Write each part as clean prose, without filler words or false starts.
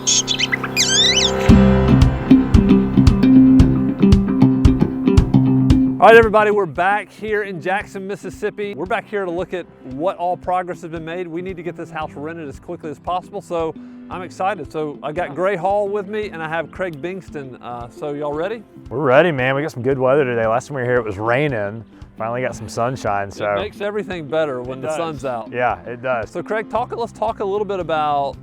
All right, everybody, we're back here in Jackson, Mississippi. We're back here to look at what all progress has been made. We need to get this house rented as quickly as possible, so I'm excited. So I got Gray Hall with me, and I have Craig Bingston. So y'all ready? We're ready, man. We got some good weather today. Last time we were here, it was raining. Finally got some sunshine, so. It makes everything better when the sun's out. Yeah, it does. So Craig, let's talk a little bit about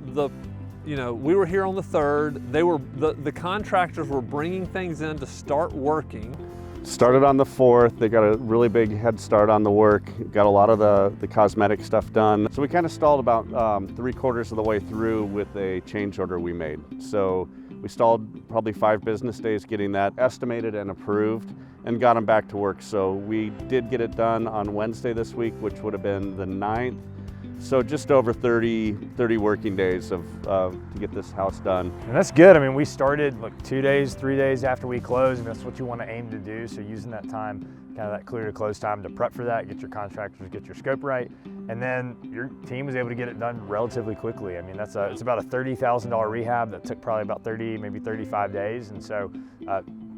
we were here on the 3rd. The contractors were bringing things in to start working. Started on the 4th. They got a really big head start on the work. Got a lot of the cosmetic stuff done. So we kind of stalled about 3/4 of the way through with a change order we made. So we stalled probably 5 business days getting that estimated and approved and got them back to work. So we did get it done on Wednesday this week, which would have been the 9th. So just over 30 working days to get this house done. And that's good. I mean, we started like 2 days, 3 days after we closed, and that's what you want to aim to do. So using that time, kind of that clear to close time to prep for that, get your contractors, get your scope right, and then your team was able to get it done relatively quickly. I mean, it's about a $30,000 rehab that took probably about 30, maybe 35 days. And so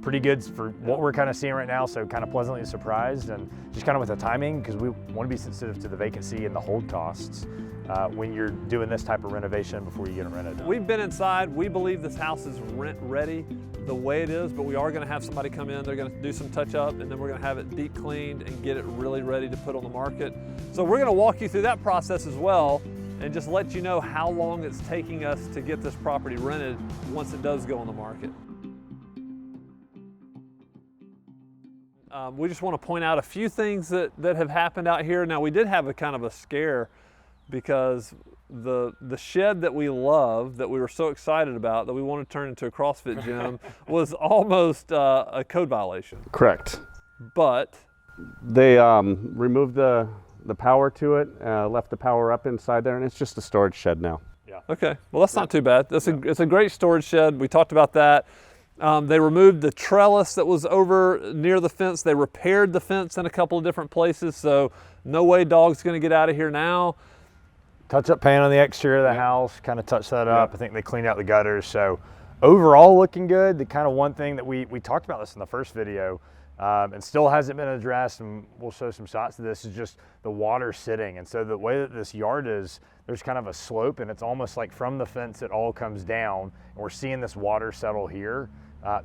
pretty good for what we're kind of seeing right now, so kind of pleasantly surprised, and just kind of with the timing, because we want to be sensitive to the vacancy and the hold costs when you're doing this type of renovation before you get it rented. We've been inside. We believe this house is rent ready the way it is, but we are going to have somebody come in. They're going to do some touch up, and then we're going to have it deep cleaned and get it really ready to put on the market. So we're going to walk you through that process as well, and just let you know how long it's taking us to get this property rented once it does go on the market. We just want to point out a few things that have happened out here. Now, we did have a kind of a scare because the shed that we love, that we were so excited about, that we wanted to turn into a CrossFit gym, was almost a code violation. Correct. But they removed the power to it, left the power up inside there, and it's just a storage shed now. Yeah. Okay, well, that's not too bad. It's a great storage shed. We talked about that. They removed the trellis that was over near the fence. They repaired the fence in a couple of different places, so no way dog's gonna get out of here now. Touch-up paint on the exterior of the house, kind of touched that up. I think they cleaned out the gutters, so overall looking good. The kind of one thing that we talked about this in the first video, and still hasn't been addressed, and we'll show some shots of this, is just the water sitting. And so the way that this yard is, there's kind of a slope, and it's almost like from the fence it all comes down, and we're seeing this water settle here.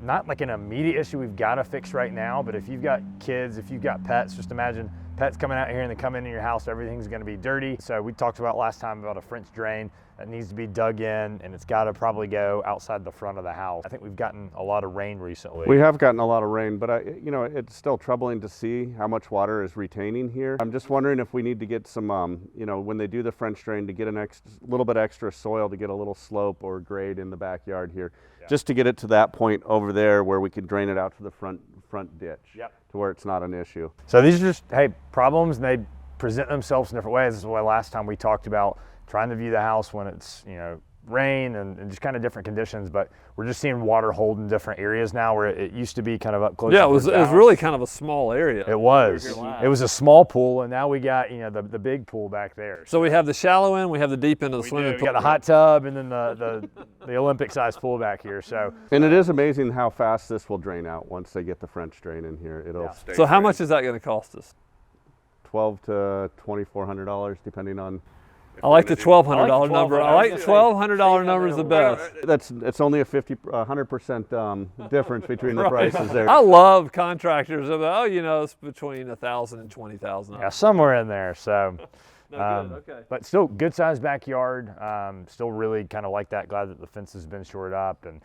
Not like an immediate issue we've got to fix right now, but if you've got kids, if you've got pets, just imagine pets coming out here and they come into your house, everything's going to be dirty. So we talked about last time about a French drain that needs to be dug in, and it's got to probably go outside the front of the house. I think we've gotten a lot of rain recently. We have gotten a lot of rain, but it's still troubling to see how much water is retaining here. I'm just wondering if we need to get some, when they do the French drain, to get a little bit extra soil to get a little slope or grade in the backyard here, just to get it to that point over there where we can drain it out to the front ditch, to where it's not an issue. So these are just, problems, and they present themselves in different ways. This is why last time we talked about trying to view the house when it's, rain and just kind of different conditions, but we're just seeing water hold in different areas now, where it used to be kind of up close. Yeah, it was really kind of a small area. It was a small pool, and now we got the big pool back there. So we have the shallow end, we have the deep end of the swimming pool. We got the hot tub, and then the Olympic sized pool back here. So, and it is amazing how fast this will drain out once they get the French drain in here. It'll stay. So how much is that going to cost us? $1,200 to $2,400, depending on. I like the $1,200 number. I like $1,200 number is the best. It's only a 100% difference between the prices there. I love contractors. It's between $1,000 and $20,000. Yeah, somewhere in there. So, okay. But still good sized backyard. Still really kind of like that. Glad that the fence has been shored up, and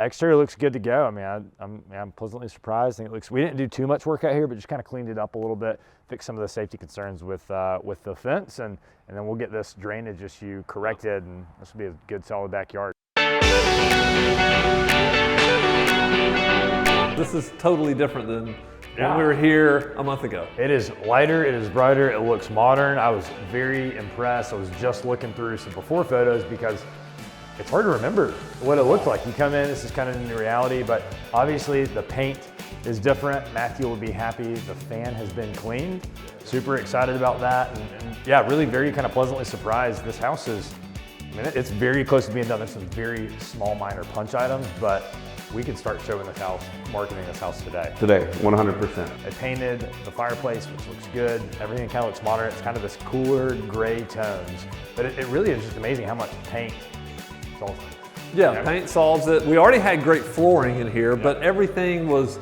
exterior looks good to go. I mean, I'm pleasantly surprised. I think we didn't do too much work out here, but just kind of cleaned it up a little bit, fixed some of the safety concerns with the fence, and then we'll get this drainage issue corrected, and this will be a good solid backyard. This is totally different than when we were here a month ago. It is lighter, it is brighter, it looks modern. I was very impressed. I was just looking through some before photos because it's hard to remember what it looked like. You come in, this is kind of a new reality, but obviously the paint is different. Matthew will be happy. The fan has been cleaned. Super excited about that. And yeah, really very kind of pleasantly surprised. This house is I mean, it's very close to being done. There's some very small minor punch items, but we can start showing this house, marketing this house today. Today, 100%. I painted the fireplace, which looks good. Everything kind of looks modern. It's kind of this cooler gray tones, but it really is just amazing how much paint solves it. Yeah, paint solves it. We already had great flooring in here, but everything was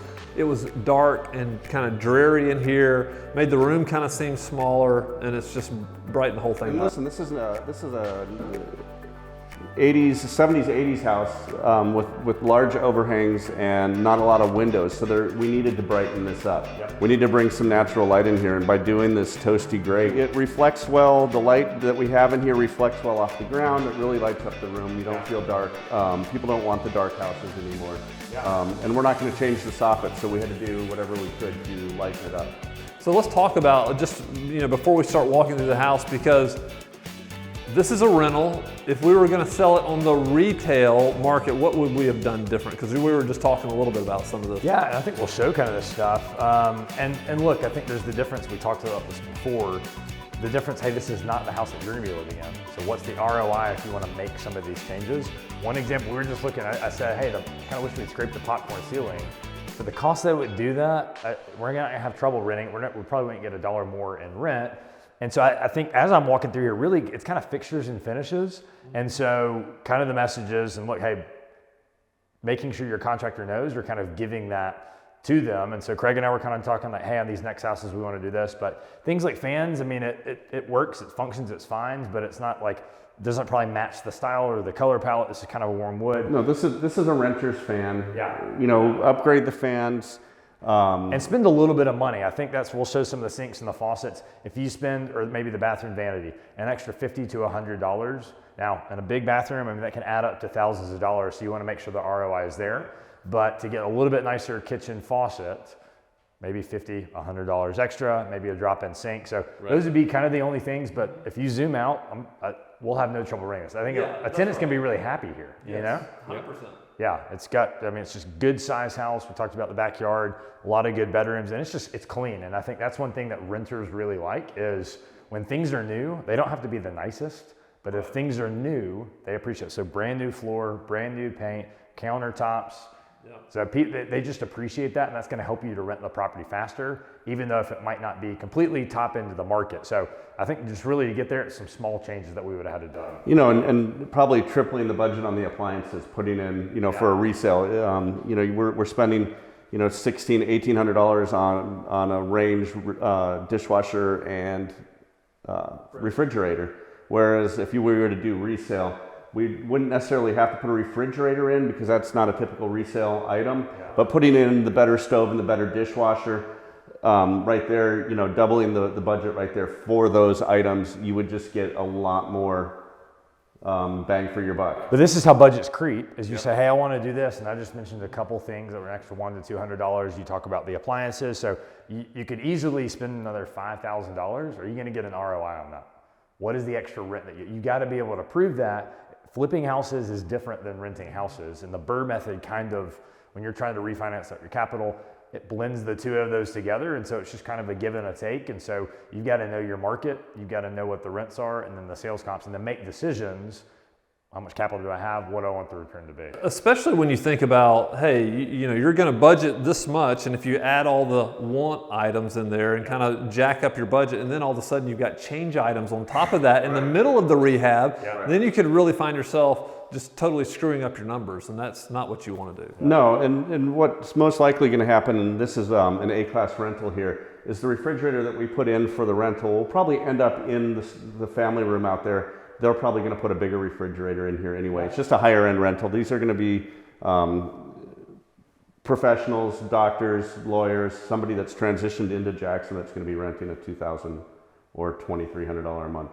dark and kind of dreary in here, made the room kind of seem smaller, and it's just brightened the whole thing And up. listen, this is a 80s, 70s, 80s house with large overhangs and not a lot of windows. So we needed to brighten this up. Yep. We need to bring some natural light in here, and by doing this toasty gray, it reflects well. The light that we have in here reflects well off the ground. It really lights up the room. You don't feel dark. People don't want the dark houses anymore. And we're not going to change the soffit, so we had to do whatever we could to lighten it up. So let's talk about just, before we start walking through the house, because this is a rental. If we were going to sell it on the retail market, what would we have done different? Because we were just talking a little bit about some of this. Yeah, and I think we'll show kind of this stuff. And look, I think there's the difference. We talked about this before. The difference, hey, this is not the house that you're going to be living in. So what's the ROI if you want to make some of these changes? One example, we were just looking, I said, hey, I kind of wish we'd scrape the popcorn ceiling. For the cost that it would do that, we're going to have trouble renting. We probably won't get $1 more in rent. And so I think as I'm walking through here, really, it's kind of fixtures and finishes. And so kind of the messages and look, hey, making sure your contractor knows, we're kind of giving that to them. And so Craig and I were kind of talking like, hey, on these next houses, we want to do this. But things like fans, I mean, it works, it functions, it's fine, but it's not like, doesn't probably match the style or the color palette. This is kind of a warm wood. No, this is a renter's fan. Yeah. Upgrade the fans. And spend a little bit of money. I think we'll show some of the sinks and the faucets. If you spend, or maybe the bathroom vanity, an extra $50 to $100. Now, in a big bathroom, I mean, that can add up to thousands of dollars. So you want to make sure the ROI is there. But to get a little bit nicer kitchen faucet, maybe $50, $100 extra, maybe a drop-in sink. So those would be kind of the only things. But if you zoom out, we'll have no trouble renting this. I think a tenant's gonna be really happy here. You know? 100%. Yeah, it's just good size house. We talked about the backyard, a lot of good bedrooms, and it's clean. And I think that's one thing that renters really like is when things are new, they don't have to be the nicest, but if things are new, they appreciate it. So brand new floor, brand new paint, countertops. Yeah. So they just appreciate that, and that's going to help you to rent the property faster, even though if it might not be completely top into the market. So I think just really to get there, it's some small changes that we would have had to do. And probably tripling the budget on the appliances, putting in, for a resale. We're spending, $1,600, $1,800 on a range dishwasher and refrigerator. Whereas if you were to do resale, we wouldn't necessarily have to put a refrigerator in because that's not a typical resale item, but putting in the better stove and the better dishwasher, right there, doubling the budget right there for those items, you would just get a lot more bang for your buck. But this is how budgets creep, is you say, hey, I want to do this, and I just mentioned a couple things that were an extra $100 to $200. You talk about the appliances, so you could easily spend another $5,000. Are you going to get an ROI on that? What is the extra rent that you got to be able to prove that? Flipping houses is different than renting houses, and the BRRRR method kind of, when you're trying to refinance out your capital, it blends the two of those together, and so it's just kind of a give and a take. And so you've got to know your market, you've got to know what the rents are, and then the sales comps, and then make decisions. How much capital do I have? What do I want the return to be? Especially when you think about, hey, you're going to budget this much, and if you add all the want items in there and kind of jack up your budget, and then all of a sudden you've got change items on top of that in the middle of the rehab, then you could really find yourself just totally screwing up your numbers, and that's not what you want to do. No, and what's most likely going to happen, and this is an A-class rental here, is the refrigerator that we put in for the rental will probably end up in the family room out there. They're probably going to put a bigger refrigerator in here anyway. It's just a higher end rental. These are going to be professionals, doctors, lawyers, somebody that's transitioned into Jackson that's going to be renting a $2,000 or $2,300 a month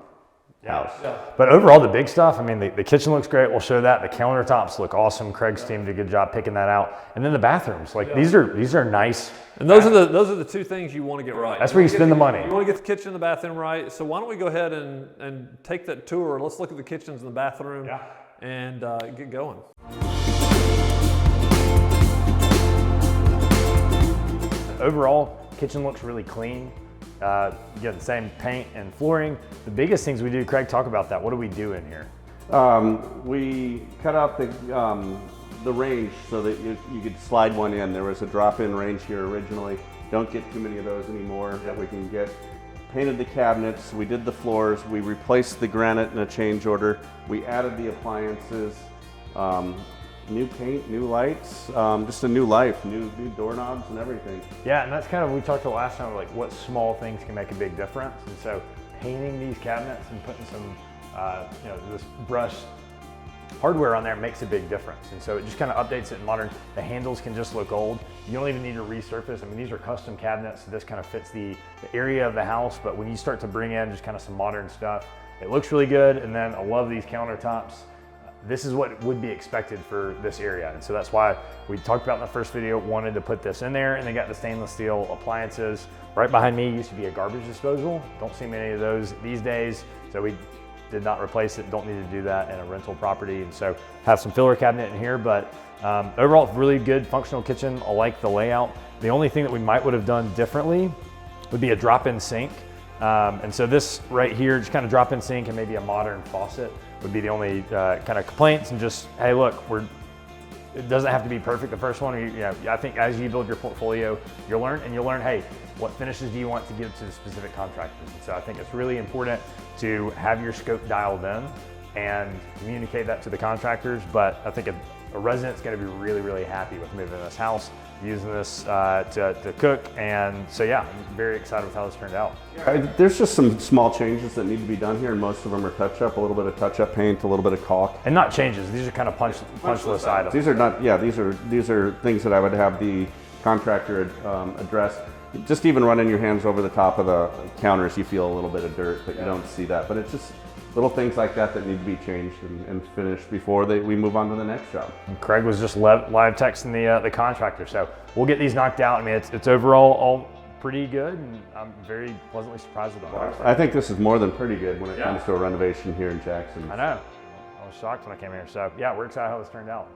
house. Yeah. But overall, the big stuff, I mean, the kitchen looks great. We'll show that. The countertops look awesome. Craig's team did a good job picking that out. And then the bathrooms, these are nice. And those are the two things you want to get right. That's where you spend the money. You want to get the kitchen and the bathroom right. So why don't we go ahead and take that tour. Let's look at the kitchens and the bathroom and get going. Overall, kitchen looks really clean. You get the same paint and flooring. The biggest things we do, Craig, talk about that. What do we do in here? We cut out the range so that you could slide one in. There was a drop-in range here originally. Don't get too many of those anymore that we can get. Painted the cabinets, we did the floors, we replaced the granite in a change order, we added the appliances, new paint, new lights, just a new life, new doorknobs and everything. Yeah, and that's kind of, we talked about last time, like what small things can make a big difference. And so painting these cabinets and putting some, this brushed hardware on there makes a big difference. And so it just kind of updates it in modern. The handles can just look old. You don't even need to resurface. I mean, these are custom cabinets, so this kind of fits the area of the house. But when you start to bring in just kind of some modern stuff, it looks really good. And then I love these countertops. This is what would be expected for this area. And so that's why we talked about in the first video, wanted to put this in there, and they got the stainless steel appliances. Right behind me used to be a garbage disposal. Don't see many of those these days. So we did not replace it, don't need to do that in a rental property. And so have some filler cabinet in here, but overall really good functional kitchen. I like the layout. The only thing that we might would have done differently would be a drop-in sink. And so this right here, just kind of drop-in sink and maybe a modern faucet would be the only kind of complaints. And just, hey, look, it doesn't have to be perfect the first one. I think as you build your portfolio, you'll learn, hey, what finishes do you want to give to the specific contractors? And so I think it's really important to have your scope dialed in and communicate that to the contractors. But I think a resident's gonna be really, really happy with moving in this house, using this to cook. And so yeah, I'm very excited with how this turned out. There's just some small changes that need to be done here, and most of them are touch-up, a little bit of touch-up paint, a little bit of caulk. And not changes, these are kind of punch list items. These are not, these are things that I would have the contractor address. Just even running your hands over the top of the counters, you feel a little bit of dirt, but you don't see that. But it's just little things like that that need to be changed and finished before we move on to the next job. And Craig was just live texting the contractor, so we'll get these knocked out. I mean, it's overall all pretty good, and I'm very pleasantly surprised with the product. I think this is more than pretty good when it comes to a renovation here in Jackson. I know. I was shocked when I came here. So yeah, we're excited how this turned out.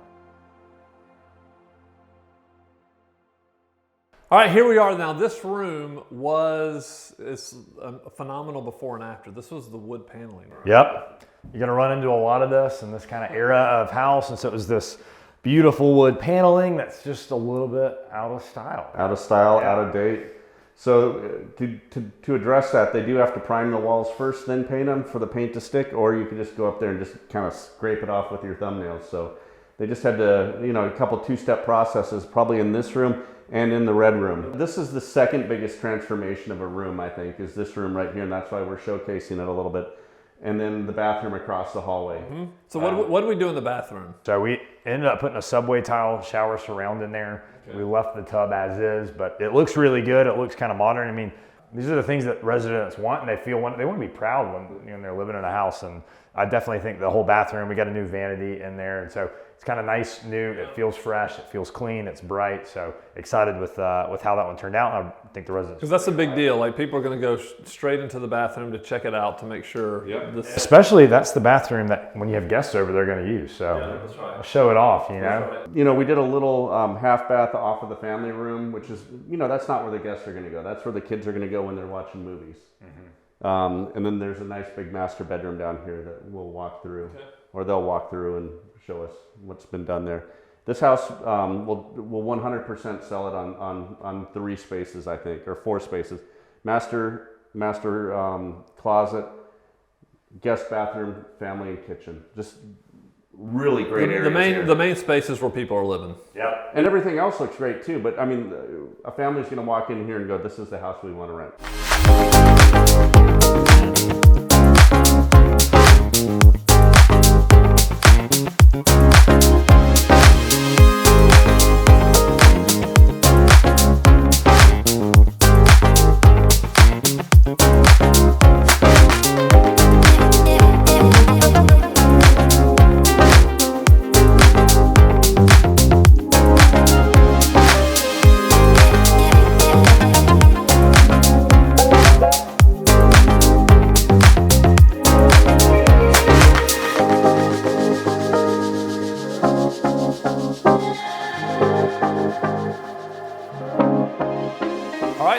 All right, here we are now. This room is a phenomenal before and after. This was the wood paneling room. Yep. You're gonna run into a lot of this in this kind of era of house. And so it was this beautiful wood paneling that's just a little bit out of style. Out of style, out of date. So to address that, they do have to prime the walls first, then paint them for the paint to stick, or you can just go up there and just kind of scrape it off with your thumbnails. So they just had to, a couple two-step processes, probably in this room and in the red room. This is the second biggest transformation of a room, I think, is this room right here, and that's why we're showcasing it a little bit. And then the bathroom across the hallway. Mm-hmm. So what do we do in the bathroom? So we ended up putting a subway tile shower surround in there. Okay. We left the tub as is, but it looks really good. It looks kind of modern. I mean, these are the things that residents want, and they want to be proud when they're living in a house. And I definitely think the whole bathroom, we got a new vanity in there, and so it's kind of nice, new. It feels fresh. It feels clean. It's bright. So excited with how that one turned out. I think the residents. Because that's a big deal. Like people are going to go straight into the bathroom to check it out to make sure. Yep. Especially that's the bathroom that when you have guests over, they're going to use. So that's right. Show it off. We did a little half bath off of the family room, which is that's not where the guests are going to go. That's where the kids are going to go when they're watching movies. Mm-hmm. And then there's a nice big master bedroom down here that we'll walk through, or they'll walk through and show us what's been done there. This house will 100% sell it on 3 spaces, I think, or 4 spaces. Master closet, guest bathroom, family and kitchen. Just really great areas. The main spaces where people are living. Yep. And everything else looks great too, but I mean, a family's going to walk in here and go, this is the house we want to rent.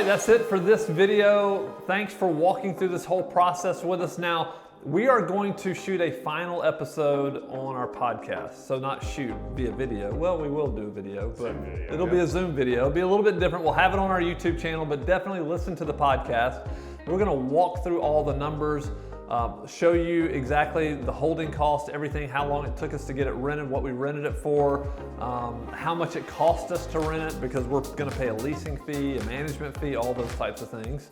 That's it for this video. Thanks for walking through this whole process with us. Now, we are going to shoot a final episode on our podcast. So not shoot via video. Well, we will do a video, but it'll be a Zoom video. It'll be a little bit different. We'll have it on our YouTube channel, but definitely listen to the podcast. We're gonna walk through all the numbers, show you exactly the holding cost, everything, how long it took us to get it rented, what we rented it for, how much it cost us to rent it, because we're gonna pay a leasing fee, a management fee, all those types of things.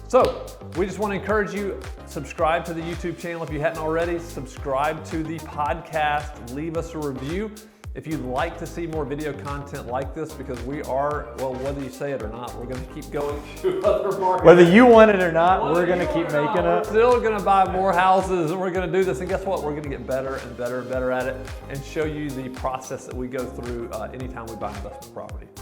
So we just want to encourage you, subscribe to the YouTube channel if you hadn't already, subscribe to the podcast, leave us a review. If you'd like to see more video content like this, because we are, well, whether you say it or not, we're going to keep going to other markets. Whether you want it or not, we're going to keep making it. We're still going to buy more houses, and we're going to do this. And guess what? We're going to get better and better and better at it, and show you the process that we go through anytime we buy investment property.